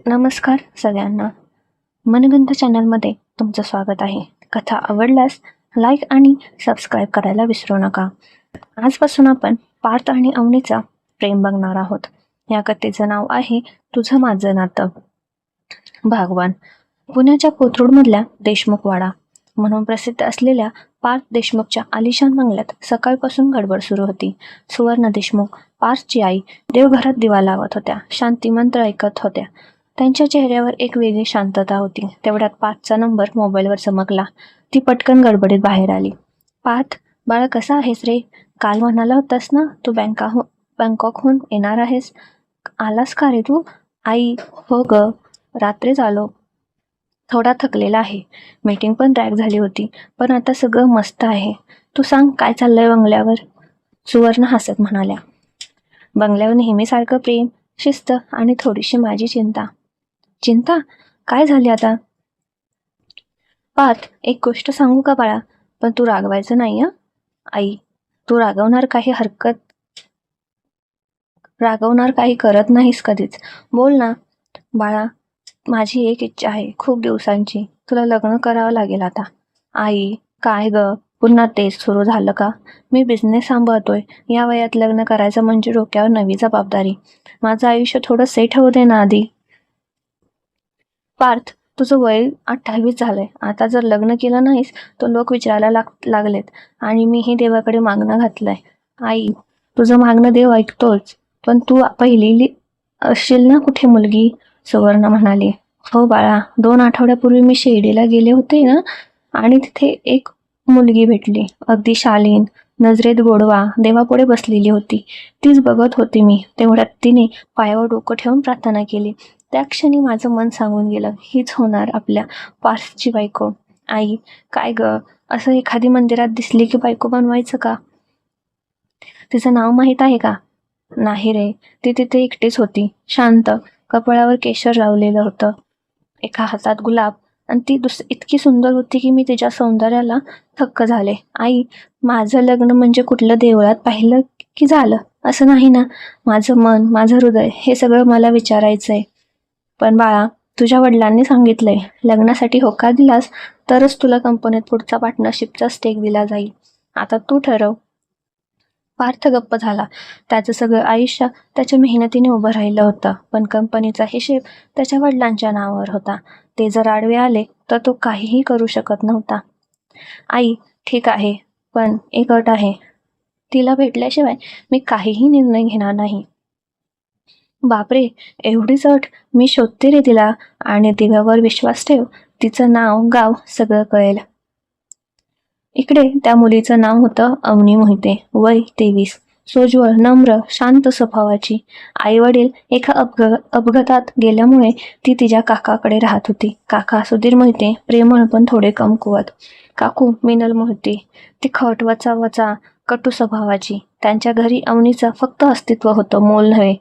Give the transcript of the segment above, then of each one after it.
नमस्कार सगळ्यांना. मनगंध चॅनलमध्ये तुमचं स्वागत आहे. कथा आवडल्यास लाईक आणि सबस्क्राईब करायला विसरू नका. आजपासून आपण पार्थ आणि अवनीचा प्रेम बघणार आहोत. या कथेचं नाव आहे तुझं माझं नातं. भागवान. पुण्याच्या कोथरूडमधल्या देशमुखवाडा म्हणून प्रसिद्ध असलेल्या पार्थ देशमुखच्या आलिशान बंगल्यात सकाळपासून गडबड सुरू होती. सुवर्ण देशमुख, पार्थची आई, देवघरात दिवा लावत होत्या, शांती मंत्र ऐकत होत्या. त्यांच्या चेहऱ्यावर एक वेगळी शांतता होती. तेवढ्यात पार्थचा नंबर मोबाईलवर चमकला. ती पटकन गडबडीत बाहेर आली. पार्थ, बाळा कसा आहेस रे? काल म्हणाला होतास ना तू बँकॉकहून येणार आहेस. आलास का रे तू? आई, हो ग, रात्रीच आलो. थोडा थकलेला आहे. मीटिंग पण ड्रॅग झाली होती, पण आता सगळं मस्त आहे. तू सांग काय चाललंय बंगल्यावर? सुवर्ण हसत म्हणाल्या. बंगल्यावर नेहमीसारखं प्रेम, शिस्त आणि थोडीशी माझी चिंता. चिंता? काय झाली आता? पार्थ, एक गोष्ट सांगू का बाळा? पण तू रागवायचं नाही हं? आई, तू रागवणार काही करत नाहीस कधीच. बोल ना बाळा. माझी एक इच्छा आहे खूप दिवसांची. तुला लग्न करावं लागेल आता. आई, काय ग, पुन्हा तेच सुरू झालं का? मी बिझनेस सांभाळतोय. या वयात लग्न करायचं म्हणजे डोक्यावर नवी जबाबदारी. माझं आयुष्य थोडं सेट होऊ दे ना आधी. पार्थ, तुझं वय 28 झालंय. आता जर लग्न केलं नाहीस तर लोक विचारायला लागलेत आणि मीही देवाकडे मागणं घातलंय. आई, तुझं मागणं देव ऐकतोच, पण तू पहिली असशील ना कुठे मुलगी? सुवर्ण म्हणाली. हो बाळा, 2 आठवड्यापूर्वी मी शिर्डीला गेले होते ना, आणि तिथे एक मुलगी भेटली. अगदी शालीन, नजरेत गोडवा, देवापुढे बसलेली होती. तीच बघत होती मी. तेवढ्यात तिने पायावर डोकं ठेवून प्रार्थना केली. त्या क्षणी माझं मन सांगून गेलं, हीच होणार आपल्या पार्थची बायको. आई, काय ग, असं एखादी मंदिरात दिसली की बायको बनवायचं का? तिचं नाव माहीत आहे का? नाही रे, ती तिथे एकटीच होती, शांत, कपाळावर केशर लावलेलं होतं, एका हातात गुलाब, आणि ती इतकी सुंदर होती की मी तिच्या सौंदर्याला थक्क झाले. आई, माझं लग्न म्हणजे कुठलं देवळात पाहिलं की झालं असं नाही ना. माझं मन, माझं हृदय, हे सगळं मला विचारायचंय. पण बाळा, तुझ्या वडिलांनी सांगितलंय लग्नासाठी होकार दिलास तरच तुला कंपनीत पुढचा पार्टनरशिपचा स्टेक दिला जाईल. आता तू ठरव. पार्थ गप्प झाला. त्याचं सगळं आयुष्य त्याच्या मेहनतीने उभं राहिलं होतं, पण कंपनीचा हिशेब त्याच्या वडिलांच्या नावावर होता. ते जर आडवे आले तर तो काहीही करू शकत नव्हता. आई, ठीक आहे, पण एक अट आहे. तिला भेटल्याशिवाय मी काहीही निर्णय घेणार नाही. बापरे, एवढीच अट? मी शोधते रे तिला, आणि तिच्यावर विश्वास ठेव. तिचं नाव, गाव सगळं कळेल. इकडे त्या मुलीचं नाव होतं अवनी मोहिते. वय 23. सोज्वळ, नम्र, शांत स्वभावाची. आई वडील एका अपघातात गेल्यामुळे ती तिच्या काकाकडे राहत होती. काका सुधीर मोहिते, प्रेमळ पण थोडे कमकुवत. काकू मिनल मोहिते, तिखट, वचा कटू स्वभावाची. त्यांच्या घरी अवनीचं फक्त अस्तित्व होतं, मोल नव्हे.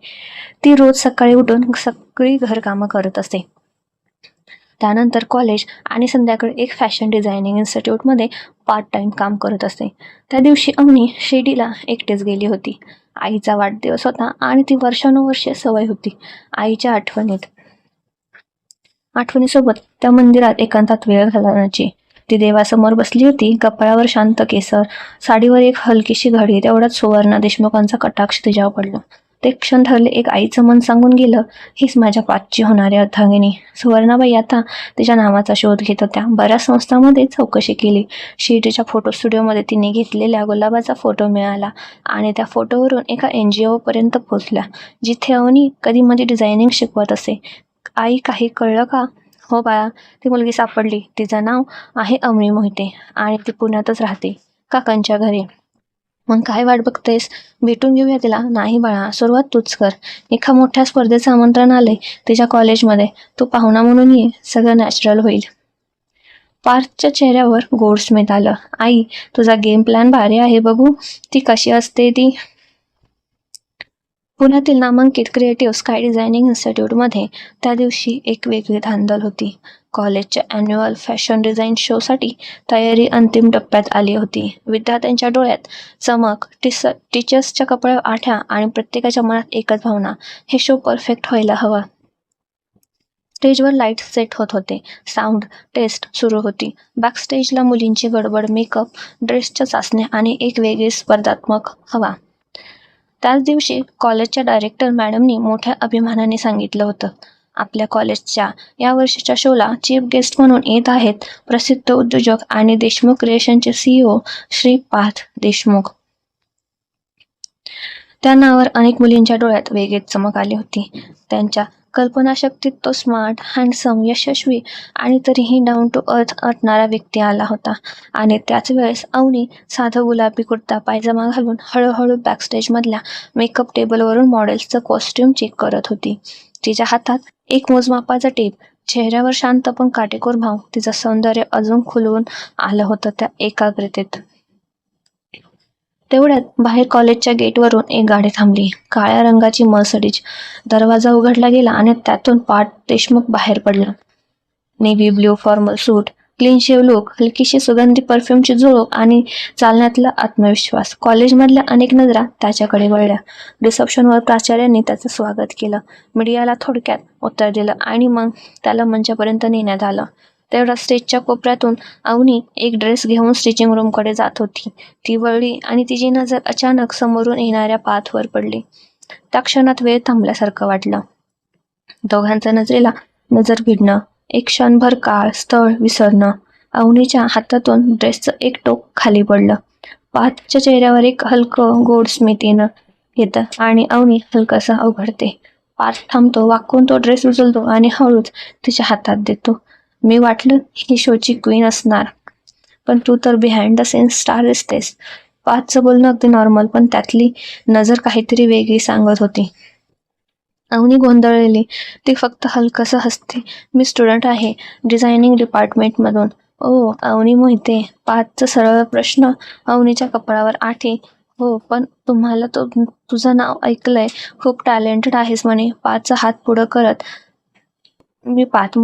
ती रोज सकाळी उठून सगळी घरकामं करत असे. त्यानंतर कॉलेज आणि संध्याकाळी एक फॅशन डिझायनिंग इन्स्टिट्यूटमध्ये पार्ट टाइम काम करत असे. त्या दिवशी अवनी शिर्डीला एकटीच गेली होती. आईचा वाढदिवस होता आणि ती वर्षानुवर्षे सवय होती आईच्या आठवणीसोबत त्या मंदिरात एकांतात वेळ घालवण्याची. ती देवासमोर बसली होती, कपाळावर शांत केसर, साडीवर एक हलकीशी घडी. तेवढ्यात सुवर्ण देशमुखांचा कटाक्ष तिच्यावर पडला. ते क्षण ठरले. एक आईचं मन सांगून गेलं, हीच माझ्या पाठची होणारी अर्धांगिनी. सुवर्णाबाई आता तिच्या नावाचा शोध घेत होत्या. बऱ्याच संस्थांमध्ये चौकशी केली. शिर्डीच्या फोटो स्टुडिओमध्ये तिने घेतलेल्या गुलाबाचा फोटो मिळाला आणि त्या फोटोवरून एका NGO पर्यंत पोहोचल्या, जिथे अवनी कधीमध्ये डिझायनिंग शिकवत असे. आई, काही कळलं का? हो बाळा, ती मुलगी सापडली. तिचं नाव आहे अवनी मोहिते आणि ती पुण्यातच राहते, काकांच्या घरी. मग काय वाट बघतेस? भेटून घेऊया तिला. नाही बाळा, सुरुवात तूच कर. एका मोठ्या स्पर्धेचं आमंत्रण आलंय तिच्या कॉलेजमध्ये. तू पाहुणा म्हणून ये, सगळं नॅचरल होईल. पार्थच्या चेहऱ्यावर गोड स्मित आलं. आई, तुझा गेम प्लॅन भारी आहे बघू. ती कशी असते ती? पुण्यातील नामांकित क्रिएटिव्ह स्काय डिझायनिंग इन्स्टिट्यूटमध्ये त्या दिवशी एक वेगळी धांदल होती. कॉलेजच्या ॲन्युअल फॅशन डिझाईन शोसाठी तयारी अंतिम टप्प्यात आली होती. विद्यार्थ्यांच्या डोळ्यात चमक, टीचर्सच्या कपाळावर आठ्या आणि प्रत्येकाच्या मनात एकच भावना, हे शो परफेक्ट व्हायला हवा. स्टेजवर लाईट सेट होत होते. साऊंड टेस्ट सुरू होती. बॅकस्टेजला मुलींची गडबड, मेकअप, ड्रेसच्या चाचण्या आणि एक वेगळी स्पर्धात्मक हवा. त्याच दिवशी कॉलेजच्या डायरेक्टर मॅडमनी मोठ्या अभिमानाने सांगितलं होतं, आपल्या कॉलेजच्या या वर्षीच्या शोला चीफ गेस्ट म्हणून येत आहेत प्रसिद्ध उद्योजक आणि देशमुख क्रिएशनचे CEO श्री पार्थ देशमुख. त्या नावावर अनेक मुलींच्या डोळ्यात वेगळीच चमक आली होती. त्यांच्या कल्पनाशक्तीत तो स्मार्ट, हँडसम, यशस्वी आणि तरीही डाऊन टू अर्थ असणारा व्यक्ती आला होता. आणि त्याच वेळेस अवनी साधं गुलाबी कुर्ता पायजमा घालून हळूहळू बॅकस्टेजमधल्या मेकअप टेबलवरून मॉडेल्सचं कॉस्ट्युम चेक करत होती. तिच्या हातात एक मोजमापाचा टेप, चेहऱ्यावर शांत पण काटेकोर भाव. तिचं सौंदर्य अजून खुलवून आलं होतं त्या एकाग्रतेत. तेवढ्यात बाहेर कॉलेजच्या गेटवरून एक गाडी थांबली. काळ्या रंगाची मर्सडीज. दरवाजा उघडला गेला आणि त्यातून पार्थ देशमुख बाहेर पडला. नेव्ही ब्ल्यू फॉर्मल सूट, क्लीन शेव लुक, हलकीशी सुगंधी परफ्यूमची झुळूक आणि चालण्यातला आत्मविश्वास. कॉलेजमधल्या अनेक नजरा त्याच्याकडे वळल्या. रिसेप्शनवर प्राचार्यांनी त्याचं स्वागत केलं. मीडियाला थोडक्यात उत्तर दिलं आणि मग त्याला मंचापर्यंत नेण्यात आलं. तेवढ्या स्टेजच्या कोपऱ्यातून अवनी एक ड्रेस घेऊन स्टिचिंग रूमकडे जात होती. ती वळली आणि तिची नजर अचानक समोरून येणाऱ्या पाथवर पडली. त्या क्षणात वेळ थांबल्यासारखं वाटलं. दोघांच्या नजरेला नजर भिडणं, एक क्षणभर काळ, स्थळ विसरणं. अवनीच्या हातातून ड्रेसचं एक टोक खाली पडलं. पाथच्या चेहऱ्यावर एक हलकं गोड स्मित येतं आणि अवनी हलकासा अवघडते. पाथ थांबतो, वाकून तो ड्रेस उचलतो आणि हळूच तिच्या हातात देतो. मी वाटलं ही शोची क्वीन असणार, पण तू तर बिहाइंड द सीन्स स्टार दिसतेस. पाथचं बोलणं अगदी नॉर्मल, पण त्यातली नजर काहीतरी वेगळी सांगत होती. अवनी गोंधळलेली. ती फक्त हलकंसं हसते. मी स्टुडंट आहे, डिझायनिंग डिपार्टमेंटमधून. ओ, अवनी मोहिते. पाथचा सरळ प्रश्न अवनीच्या कपाळावर आठे. हो, पण तुम्हाला तुझं नाव ऐकलंय, खूप टॅलेंटेड आहेस म्हणे. पाथचा हात पुढं करत. मी पाथ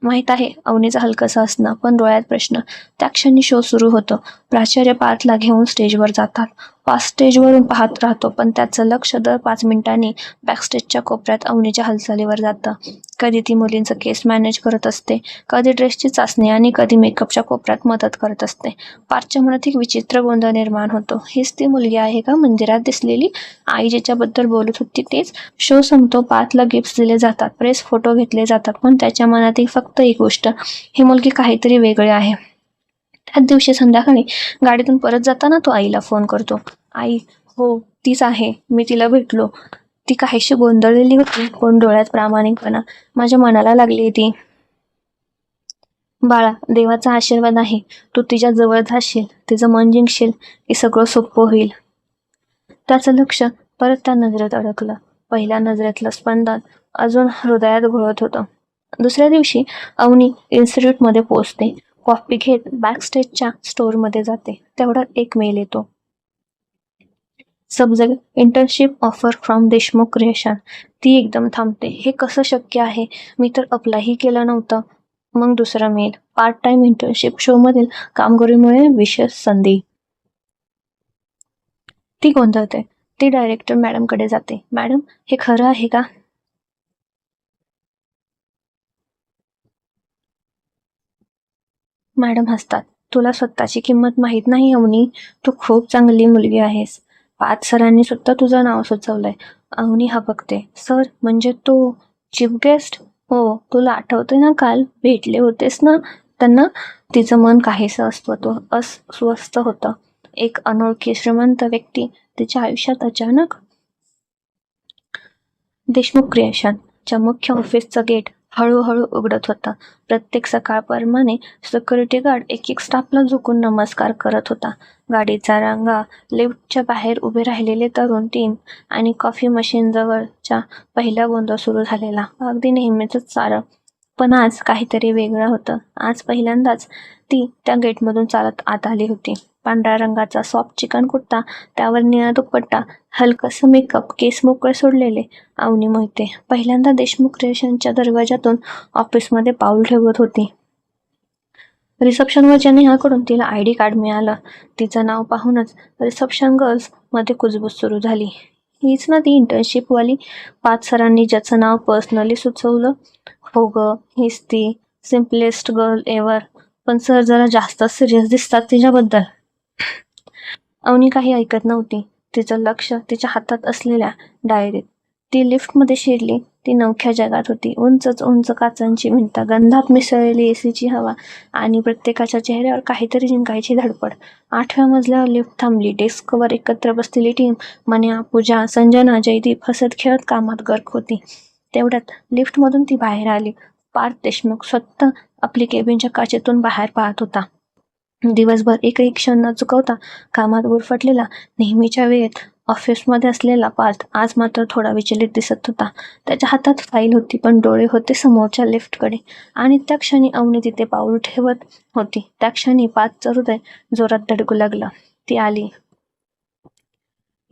माहीत आहे. अवनीचा हलकंसं असणं, पण डोळ्यात प्रश्न. त्या क्षणी शो सुरू होतो. प्राचार्य पार्थला घेऊन स्टेजवर जातात. पार्थ स्टेजवरून पाहत राहतो, पण त्याचं लक्ष दर 5 मिनिटांनी बॅकस्टेजच्या कोपऱ्यात अवनीच्या हालचालीवर जातं. कधी ती मुलींचं केस मॅनेज करत असते, कधी ड्रेसची चाचणी आणि कधी मेकअपच्या कोपऱ्यात मदत करत असते. पार्थच्या मनात एक विचित्र गोंधळ निर्माण होतो. हीच ती मुलगी आहे का मंदिरात दिसलेली? आई ज्याच्याबद्दल बोलत होती तेच? शो संपतो. पार्थला गिफ्ट्स दिले जातात, प्रेस फोटो घेतले जातात, पण त्याच्या मनात फक्त एक गोष्ट, ही मुलगी काहीतरी वेगळी आहे. त्याच दिवशी संध्याकाळी गाडीतून परत जाताना तो आईला फोन करतो. आई, हो तीच आहे, मी तिला भेटलो. ती काहीशी गोंधळलेली होती, पण डोळ्यात प्रामाणिकपणा. माझ्या मनाला लागली ती. बाळा, देवाचा आशीर्वाद आहे. तू तिच्या जवळ जाशील, तिचं मन जिंकशील की सगळं सोपं होईल. त्याचं लक्ष परत त्या नजरेत अडकलं. पहिल्या नजरेतलं स्पंदन अजून हृदयात घोळत होतं. दुसऱ्या दिवशी अवनी इन्स्टिट्यूटमध्ये पोहोचते. कॉफी घेत बॅकस्टेजच्या स्टोअरमध्ये जाते. तेवढ्यात एक मेल येतो. Subject, internship offer from Deshmukh creation. ती एकदम थांबते. हे कसं शक्य आहे? मी तर अप्लायही केलं नव्हतं. मग दुसरा मेल, पार्ट टाइम इंटर्नशिप, शोमधील कामगिरीमुळे विशेष संधी. ती गोंधळते. ती डायरेक्टर मॅडमकडे जाते. मॅडम, हे खरं आहे का? मॅडम हसतात. तुला स्वतःची किंमत माहीत नाही अवनी. तू खूप चांगली मुलगी आहेस. पाच सरांनी सुद्धा तुझं नाव सुचवलंय. अवनी हबकते. सर म्हणजे तू चीफ गेस्ट? हो, तुला आठवतंय ना, काल भेटले होतेस ना त्यांना? तिचं मन काहीसं अस्वस्थ होतं. एक अनोळखी श्रीमंत व्यक्ती तिच्या आयुष्यात अचानक. देशमुख क्रिएशनच्या मुख्य ऑफिसचं गेट हळूहळू उघडत होतं. प्रत्येक सकाळप्रमाणे सिक्युरिटी गार्ड एक स्टाफला झुकून नमस्कार करत होता. गाडीचा रांगा, लिफ्टच्या बाहेर उभे राहिलेले तरुण टीम आणि कॉफी मशीनजवळचा पहिला गोंधळ सुरू झालेला. अगदी नेहमीचंच सारं. पण आज काहीतरी वेगळं होतं. आज पहिल्यांदाच ती त्या गेटमधून चालत आत आली होती. पांढऱ्या रंगाचा सॉफ्ट चिकन कुर्ता, त्यावर निळा दुपट्टा, हलकंसं मेकअप, केस मोकळे सोडलेले. अवनी मोहिते पहिल्यांदा देशमुख क्रिएशनच्या दरवाजातून ऑफिसमध्ये पाऊल ठेवत होती. रिसेप्शनवरच्या नेहाकडून तिला ID कार्ड मिळालं. तिचं नाव पाहूनच रिसेप्शन गर्ल्स मध्ये कुजबूज सुरू झाली. हीच ना ती इंटर्नशिपवाली 5 सरांनी ज्याचं नाव पर्सनली सुचवलं? हो ग, हीच ती सिम्पलेस्ट गर्ल एव्हर. पण सर जरा जास्त सिरियस दिसतात तिच्याबद्दल. अवनी काही ऐकत नव्हती. तिचं लक्ष तिच्या हातात असलेल्या डायरीत. ती लिफ्टमध्ये शिरली. ती नवख्या जगात होती. उंचच उंच काचांची भिंत, गंधात मिसळलेली एसीची हवा आणि प्रत्येकाच्या चेहऱ्यावर काहीतरी जिंकायची धडपड. 8व्या मजल्यावर लिफ्ट थांबली. डेस्कवर एकत्र बसलेली टीम, मन्या, पूजा, संजना, जयदीप हसत खेळत कामात गर्क होती. तेवढ्यात लिफ्टमधून ती बाहेर आली. पार्थ देशमुख स्वतः आपली केबिनच्या काचेतून बाहेर पाहत होता. दिवसभर एकही क्षण न चुकवता कामात गुरफटलेला, नेहमीच्या वेळेत ऑफिसमध्ये असलेला पार्थ आज मात्र थोडा विचलित दिसत होता. त्याच्या हातात फाईल होती, पण डोळे होते समोरच्या लिफ्टकडे. आणि त्या क्षणी अवनी तिथे पाऊल ठेवत होती. त्या क्षणी पार्थचं हृदय जोरात धडकू लागलं. ती आली.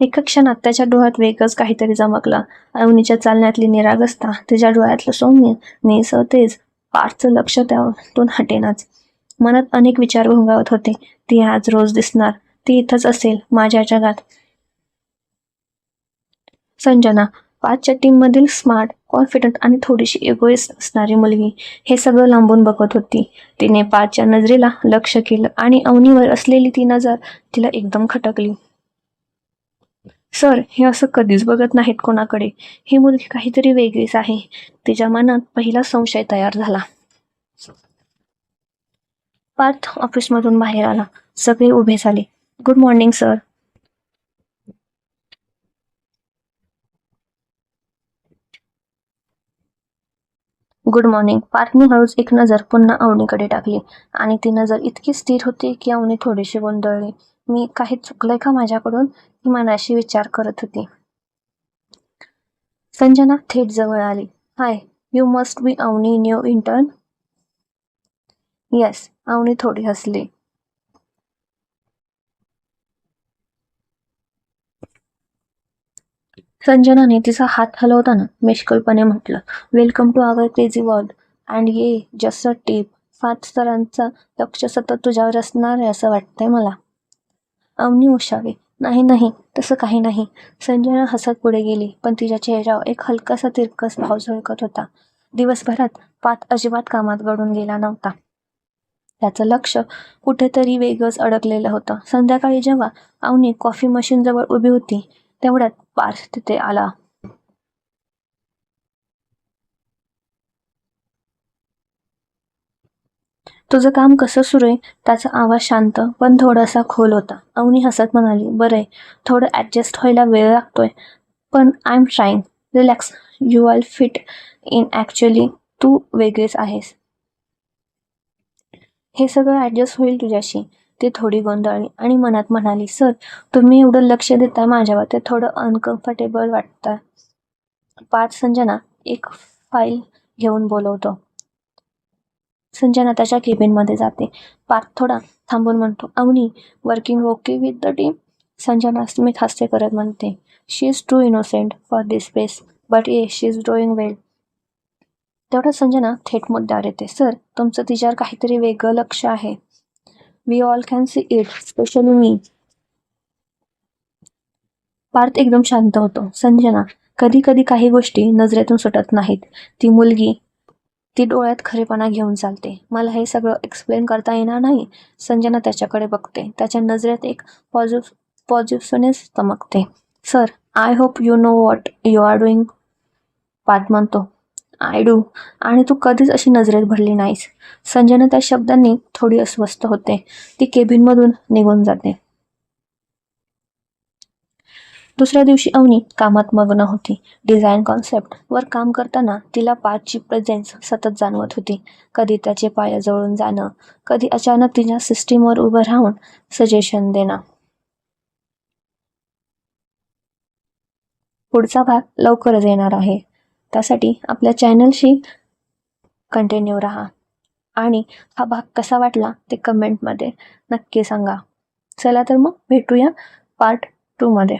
एका क्षणात त्याच्या डोळ्यात वेगळंच काहीतरी चमकलं. अवनीच्या चालण्यातली निरागसता, तिच्या डोळ्यातलं सौम्य, निळसर तेज. पार्थचं लक्ष त्यातून हटेनाच. मनात अनेक विचार घोंगावत होते. ती आज रोज दिसणार. ती इथंच असेल, माझ्या जगात. संजना, पार्थच्या टीममधील स्मार्ट, कॉन्फिडंट आणि थोडीशी इगोइस्ट असणारी मुलगी, हे सगळं लांबून बघत होती. तिने पार्थच्या नजरेला लक्ष केलं आणि अवनीवर असलेली ती नजर तिला एकदम खटकली. सर, हे असं कधीच बघत नाहीत कोणाकडे. ही मुलगी काहीतरी वेगळीच आहे. तिच्या मनात पहिला संशय तयार झाला. पार्थ ऑफिसमधून बाहेर आला. सगळे उभे झाले. Good morning sir. Good morning. पार्थने हळूच एक नजर पुन्हा अवनीकडे टाकली आणि ती नजर इतकी स्थिर होती की अवनी थोडीशी गोंधळली. मी काही चुकलंय का माझ्याकडून? ही मनाशी विचार करत होती. संजना थेट जवळ आली. Hi, you must be Avani new intern. Yes. Avani थोडी हसली. संजनाने तिचा हात हलवताना मिश्किलपणे म्हटलं, welcome to our crazy world. And yeah just a tip. 5 सरांचं लक्ष सतत तुझ्यावर असणार आहे असं वाटतंय मला. अवनी उशावी. नाही नाही, तसं काही नाही. संजना हसत पुढे गेली, पण तिच्या चेहऱ्यावर एक हलकासा तिरकस भाव झळकत होता. दिवसभरात पार्थ अजिबात कामात गळून गेला नव्हता. त्याचं लक्ष कुठेतरी वेगळंच अडकलेलं होतं. संध्याकाळी जेव्हा अवनी कॉफी मशीनजवळ उभी होती, तेवढ्यात पार्थ तिथे आला. तुझं काम कसं सुरू आहे? त्याचा आवाज शांत पण थोडासा खोल होता. अवनी हसत म्हणाली, बरंय, थोडं ॲडजस्ट व्हायला वेळ लागतोय, पण I am trying. Relax, you will fit in. Actually तू वेगळीच आहेस. हे सगळं ॲडजस्ट होईल तुझ्याशी. ती थोडी गोंधळली आणि मनात म्हणाली, सर, तुम्ही एवढं लक्ष देताय माझ्यावर, ते थोडं अनकम्फर्टेबल वाटतंय. पार्थ संजना एक फाईल घेऊन बोलवतो. संजना त्याच्या केबिनमध्ये जाते. पार्थ थोडा थांबून म्हणतो, Avani, working okay with the team? Sanjana स्मित हास्य करत म्हणते, she is too innocent for this space, but yeah she is doing वेल. तेवढं संजना थेट मुद्द्यावर येते. सर, तुमचं तिच्यावर काहीतरी वेगळं लक्ष आहे. We all can see it, specially me. Parth एकदम शांत होतो. संजना, कधी कधी काही गोष्टी नजरेतून सुटत नाहीत. ती मुलगी, ती डोळ्यात खरेपणा घेऊन चालते. मला हे सगळं एक्सप्लेन करता येणार नाही. संजना त्याच्याकडे बघते. त्याच्या नजरेत एक पॉझिटिव्हनेस चमकते. Sir, I hope you know what you are doing. Parth म्हणतो, आय डू. आणि तू कधीच अशी नजरेत भरली नाहीस. संजना त्या शब्दांनी थोडी अस्वस्थ होते. ती केबिनमधून निघून जाते. दुसऱ्या दिवशी अवनी कामात मग्न होती. डिझाईन कॉन्सेप्ट वर काम करताना तिला पार्थची प्रेझेन्स सतत जाणवत होती. कधी त्याचे पाय जवळून जाणं, कधी अचानक तिच्या सिस्टीमवर उभं राहून सजेशन देणं. पुढचा भाग लवकरच येणार आहे. त्यासाठी आपल्या चॅनलशी कंटिन्यू राहा. आणि हा भाग कसा वाटला ते कमेंटमध्ये नक्की सांगा. चला तर मग भेटूया पार्ट 2 मध्ये.